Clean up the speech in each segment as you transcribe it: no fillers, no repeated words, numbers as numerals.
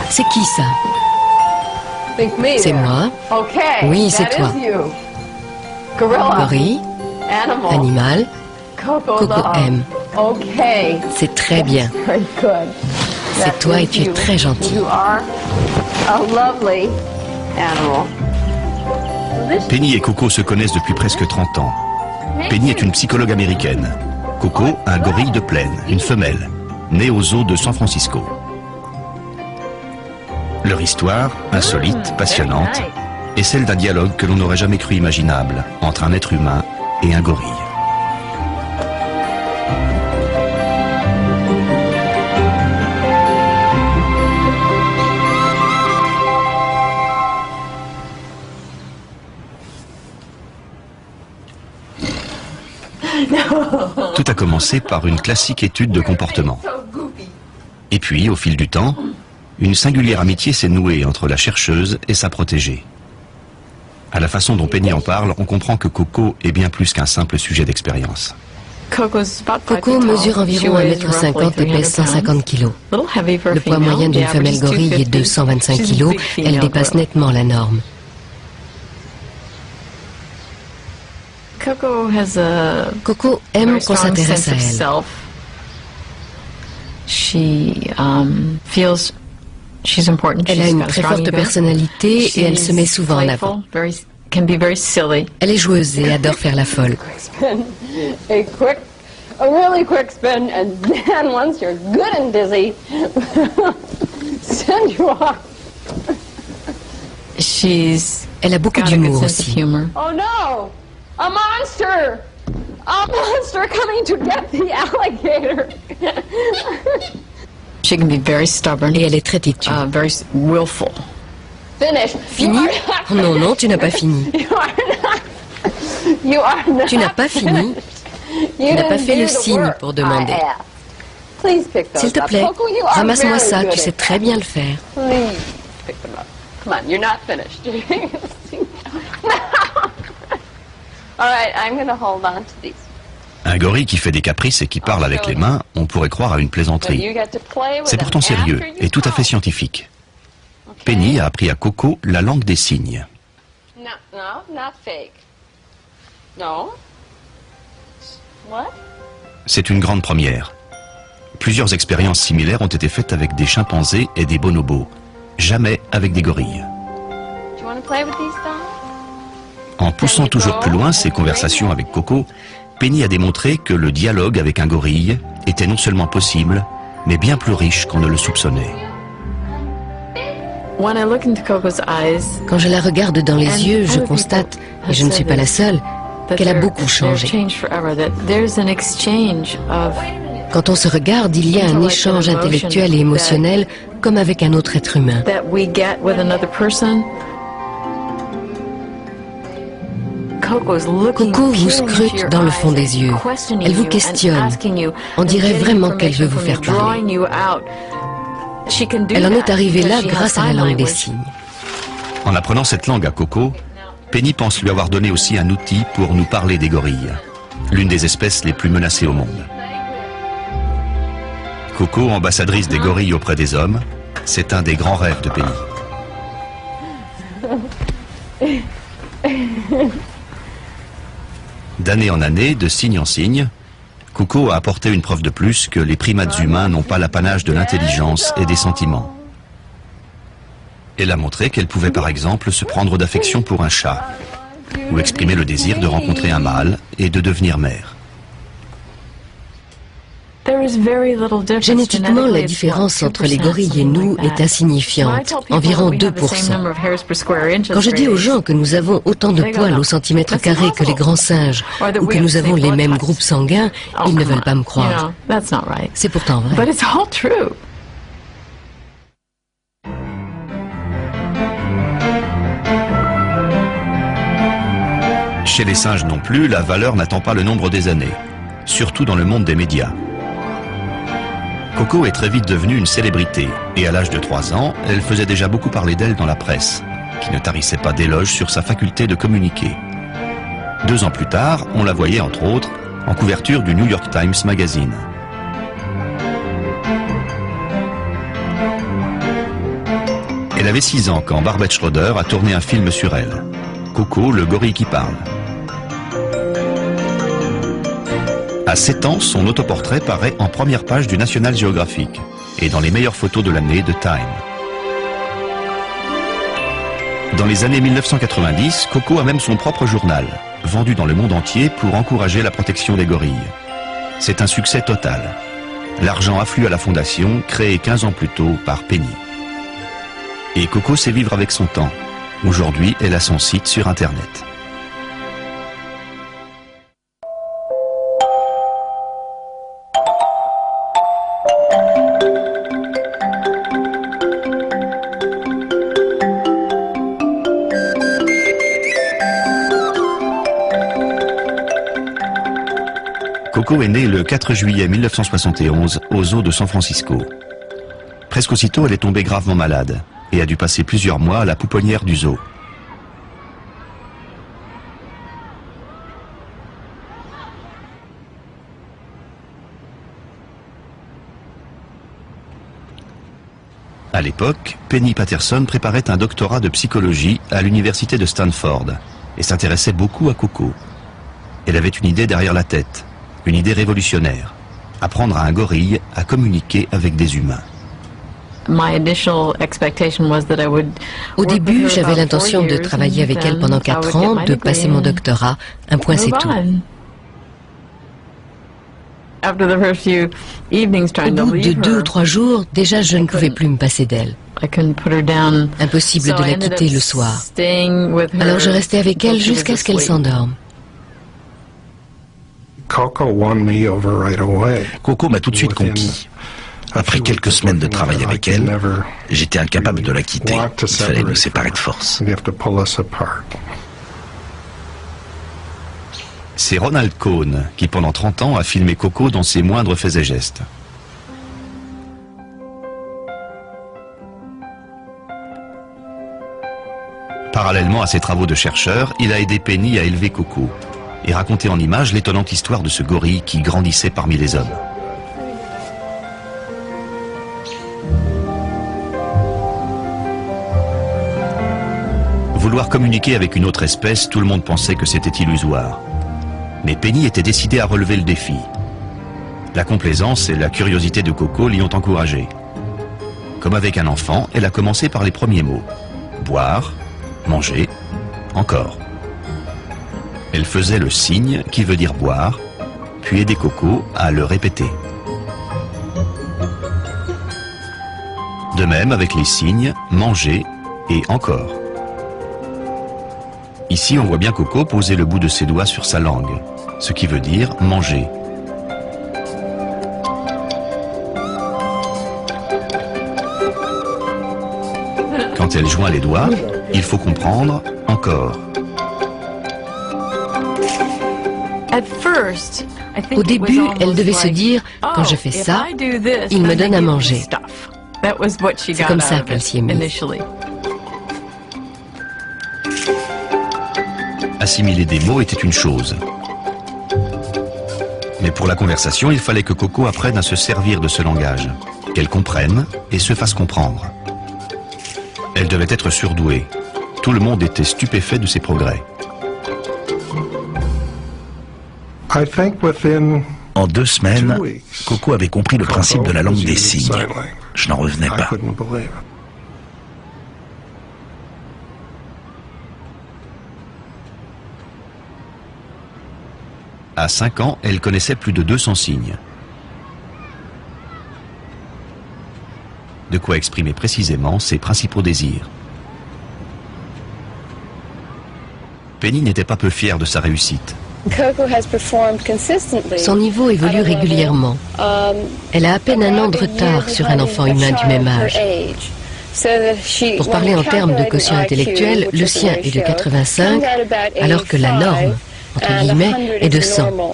C'est qui ça? C'est moi. Oui, c'est toi. Gorille, animal, Coco aime. C'est très bien. C'est toi et tu es très gentil. Penny et Coco se connaissent depuis presque 30 ans. Penny est une psychologue américaine. Coco, un gorille de plaine, une femelle, née au zoo de San Francisco. Leur histoire, insolite, passionnante, est celle d'un dialogue que l'on n'aurait jamais cru imaginable entre un être humain et un gorille. Tout a commencé par une classique étude de comportement. Et puis, au fil du temps, une singulière amitié s'est nouée entre la chercheuse et sa protégée. À la façon dont Penny en parle, on comprend que Coco est bien plus qu'un simple sujet d'expérience. Coco mesure environ 1,50 m et pèse 150 kg. Le poids moyen d'une femelle gorille est de 125 kg. Elle dépasse nettement la norme. Coco aime qu'on s'intéresse à elle. Elle a une très forte personnalité et elle se met souvent en avant. Elle est joueuse et adore faire la folle. A really quick spin, and then once you're good and dizzy, send you off. Elle a beaucoup d'humour aussi. Oh no! A monster! A monster coming to get the alligator! She can be very stubborn. Et elle est très têtue. Very willful. Finish. Fini? Oh non, non, tu n'as pas fini. Tu n'as pas fini. Tu n'as pas fait le signe pour demander. S'il te plaît, ramasse-moi ça, tu sais très bien le faire. Un gorille qui fait des caprices et qui parle avec les mains, on pourrait croire à une plaisanterie. C'est pourtant sérieux et tout à fait scientifique. Penny a appris à Coco la langue des signes. C'est une grande première. Plusieurs expériences similaires ont été faites avec des chimpanzés et des bonobos, jamais avec des gorilles. En poussant toujours plus loin ses conversations avec Coco, Penny a démontré que le dialogue avec un gorille était non seulement possible, mais bien plus riche qu'on ne le soupçonnait. Quand je la regarde dans les yeux, je constate, et je ne suis pas la seule, qu'elle a beaucoup changé. Quand on se regarde, il y a un échange intellectuel et émotionnel comme avec un autre être humain. Coco vous scrute dans le fond des yeux. Elle vous questionne. On dirait vraiment qu'elle veut vous faire parler. Elle en est arrivée là grâce à la langue des signes. En apprenant cette langue à Coco, Penny pense lui avoir donné aussi un outil pour nous parler des gorilles, l'une des espèces les plus menacées au monde. Coco, ambassadrice des gorilles auprès des hommes, c'est un des grands rêves de Penny. D'année en année, de signe en signe, Coco a apporté une preuve de plus que les primates humains n'ont pas l'apanage de l'intelligence et des sentiments. Elle a montré qu'elle pouvait par exemple se prendre d'affection pour un chat, ou exprimer le désir de rencontrer un mâle et de devenir mère. Génétiquement, la différence entre les gorilles et nous est insignifiante, environ 2%. Quand je dis aux gens que nous avons autant de poils au centimètre carré que les grands singes, ou que nous avons les mêmes groupes sanguins, ils ne veulent pas me croire. C'est pourtant vrai. Chez les singes non plus, la valeur n'attend pas le nombre des années, surtout dans le monde des médias. Coco est très vite devenue une célébrité, et à l'âge de 3 ans, elle faisait déjà beaucoup parler d'elle dans la presse, qui ne tarissait pas d'éloges sur sa faculté de communiquer. 2 ans plus tard, on la voyait entre autres en couverture du New York Times Magazine. avait 6 ans quand Barbet Schroeder a tourné un film sur elle. Coco, le gorille qui parle. À 7 ans, son autoportrait paraît en première page du National Geographic et dans les meilleures photos de l'année de Time. Dans les années 1990, Coco a même son propre journal, vendu dans le monde entier pour encourager la protection des gorilles. C'est un succès total. L'argent afflue à la fondation, créée 15 ans plus tôt par Penny. Et Coco sait vivre avec son temps. Aujourd'hui, elle a son site sur Internet. Coco est née le 4 juillet 1971 au zoo de San Francisco. Presque aussitôt, elle est tombée gravement malade et a dû passer plusieurs mois à la pouponnière du zoo. À l'époque, Penny Patterson préparait un doctorat de psychologie à l'université de Stanford et s'intéressait beaucoup à Coco. Elle avait une idée derrière la tête. Une idée révolutionnaire, apprendre à un gorille à communiquer avec des humains. Au début, j'avais l'intention de travailler avec elle pendant 4 ans, de passer mon doctorat. Un point, c'est tout. Au bout de 2 ou 3 jours, déjà je ne pouvais plus me passer d'elle. Impossible de la quitter le soir. Alors je restais avec elle jusqu'à ce qu'elle s'endorme. Coco m'a tout de suite conquis. Après quelques semaines de travail avec elle, j'étais incapable de la quitter. Il fallait nous séparer de force. C'est Ronald Cohn qui, pendant 30 ans, a filmé Coco dans ses moindres faits et gestes. Parallèlement à ses travaux de chercheur, il a aidé Penny à élever Coco et raconté en images l'étonnante histoire de ce gorille qui grandissait parmi les hommes. Vouloir communiquer avec une autre espèce, tout le monde pensait que c'était illusoire. Mais Penny était décidée à relever le défi. La complaisance et la curiosité de Coco l'y ont encouragée. Comme avec un enfant, elle a commencé par les premiers mots. Boire, manger, encore. Elle faisait le signe qui veut dire boire, puis aider Coco à le répéter. De même avec les signes manger et encore. Ici, on voit bien Coco poser le bout de ses doigts sur sa langue, ce qui veut dire manger. Quand elle joint les doigts, il faut comprendre encore. Au début, elle devait se dire, quand je fais ça, il me donne à manger. C'est comme ça qu'elle s'y est mise. Assimiler des mots était une chose. Mais pour la conversation, il fallait que Coco apprenne à se servir de ce langage, qu'elle comprenne et se fasse comprendre. Elle devait être surdouée. Tout le monde était stupéfait de ses progrès. En 2 semaines, Coco avait compris le principe de la langue des signes. Je n'en revenais pas. À 5 ans, elle connaissait plus de 200 signes. De quoi exprimer précisément ses principaux désirs. Penny n'était pas peu fière de sa réussite. Son niveau évolue régulièrement. Elle a à peine 1 an de retard sur un enfant humain du même âge. Pour parler en termes de quotient intellectuel, le sien est de 85, alors que la norme, entre guillemets, est de 100.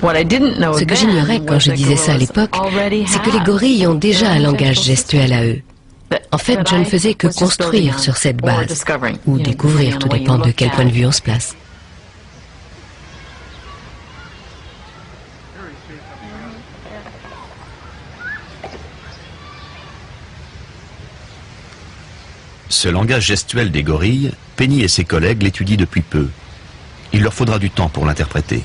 Ce que j'ignorais quand je disais ça à l'époque, c'est que les gorilles ont déjà un langage gestuel à eux. En fait, je ne faisais que construire sur cette base, ou découvrir, tout dépend de quel point de vue on se place. Ce langage gestuel des gorilles, Penny et ses collègues l'étudient depuis peu. Il leur faudra du temps pour l'interpréter.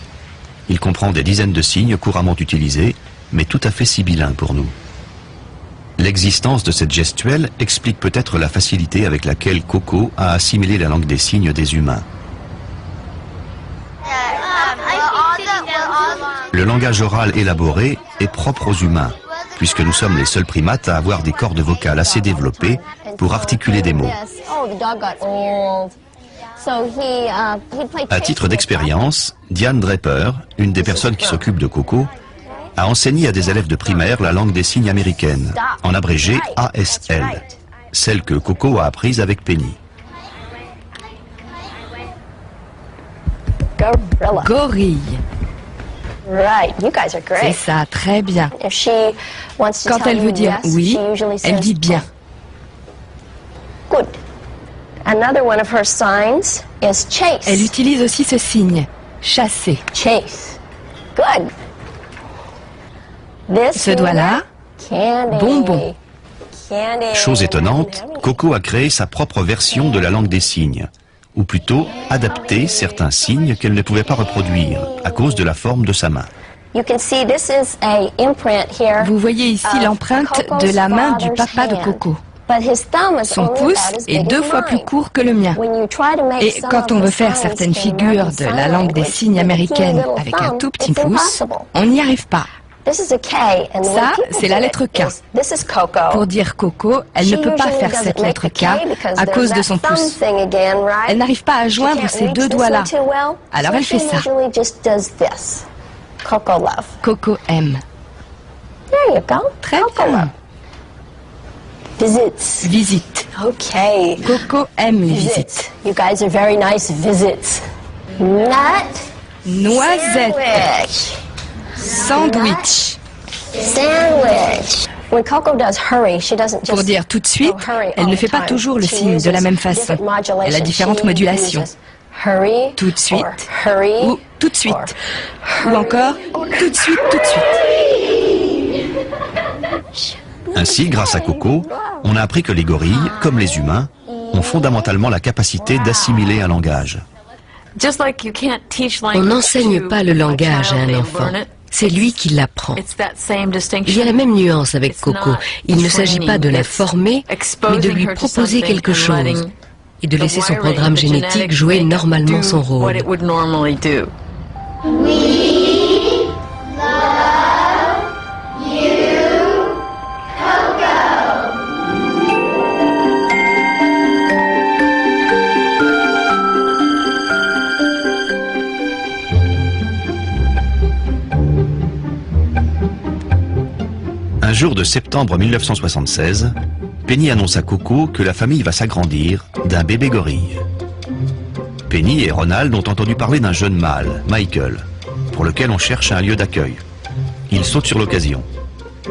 Il comprend des dizaines de signes couramment utilisés, mais tout à fait sibyllins pour nous. L'existence de cette gestuelle explique peut-être la facilité avec laquelle Coco a assimilé la langue des signes des humains. Le langage oral élaboré est propre aux humains, puisque nous sommes les seuls primates à avoir des cordes vocales assez développées pour articuler des mots. À titre d'expérience, Diane Draper, une des personnes qui s'occupe de Coco, a enseigné à des élèves de primaire la langue des signes américaine, en abrégé ASL, celle que Coco a apprise avec Penny. Gorille. C'est ça, très bien. Quand elle veut dire oui, elle dit bien. Elle utilise aussi ce signe, chasser. Ce doigt-là, bonbon. Chose étonnante, Coco a créé sa propre version de la langue des signes, ou plutôt adapté certains signes qu'elle ne pouvait pas reproduire à cause de la forme de sa main. Vous voyez ici l'empreinte de la main du papa de Coco. Son pouce est 2 fois plus court que le mien. Et quand on veut faire certaines figures de la langue des signes américaine avec un tout petit pouce, on n'y arrive pas. Ça, c'est la lettre K. Pour dire Coco, elle ne peut pas faire cette lettre K à cause de son pouce. Elle n'arrive pas à joindre ces 2 doigts-là. Alors elle fait ça. Coco aime. Très bien. Visite. Coco aime les visites. Noisette. Sandwich. Pour dire tout de suite, elle ne fait pas toujours le signe de la même façon. Elle a différentes modulations. Tout de suite ou tout de suite. Ou encore tout de suite, tout de suite. Ainsi, grâce à Coco, on a appris que les gorilles, comme les humains, ont fondamentalement la capacité d'assimiler un langage. On n'enseigne pas le langage à un enfant. C'est lui qui l'apprend. Il y a la même nuance avec Coco. Il ne s'agit pas de la former, mais de lui proposer quelque chose et de laisser son programme génétique jouer normalement son rôle. Un jour de septembre 1976, Penny annonce à Coco que la famille va s'agrandir d'un bébé gorille. Penny et Ronald ont entendu parler d'un jeune mâle, Michael, pour lequel on cherche un lieu d'accueil. Ils sautent sur l'occasion.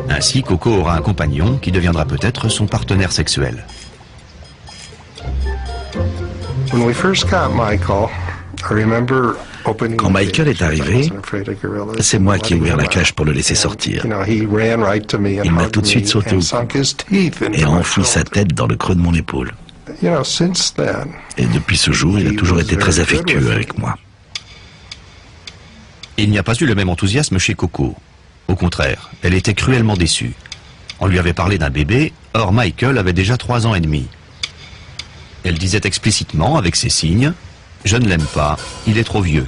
Ainsi, Coco aura un compagnon qui deviendra peut-être son partenaire sexuel. Quand Michael est arrivé, c'est moi qui ai ouvert la cage pour le laisser sortir. Il m'a tout de suite sauté au cou et a enfoui sa tête dans le creux de mon épaule. Et depuis ce jour, il a toujours été très affectueux avec moi. Il n'y a pas eu le même enthousiasme chez Coco. Au contraire, elle était cruellement déçue. On lui avait parlé d'un bébé, or Michael avait déjà 3 ans et demi. Elle disait explicitement, avec ses signes, « Je ne l'aime pas, il est trop vieux ».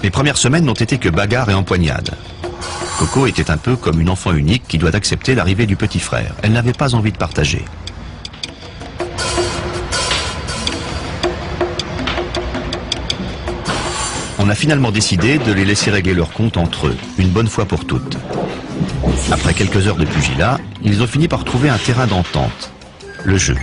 Les premières semaines n'ont été que bagarres et empoignades. Coco était un peu comme une enfant unique qui doit accepter l'arrivée du petit frère. Elle n'avait pas envie de partager. On a finalement décidé de les laisser régler leur compte entre eux, une bonne fois pour toutes. Après quelques heures de pugilat, ils ont fini par trouver un terrain d'entente, le jeu.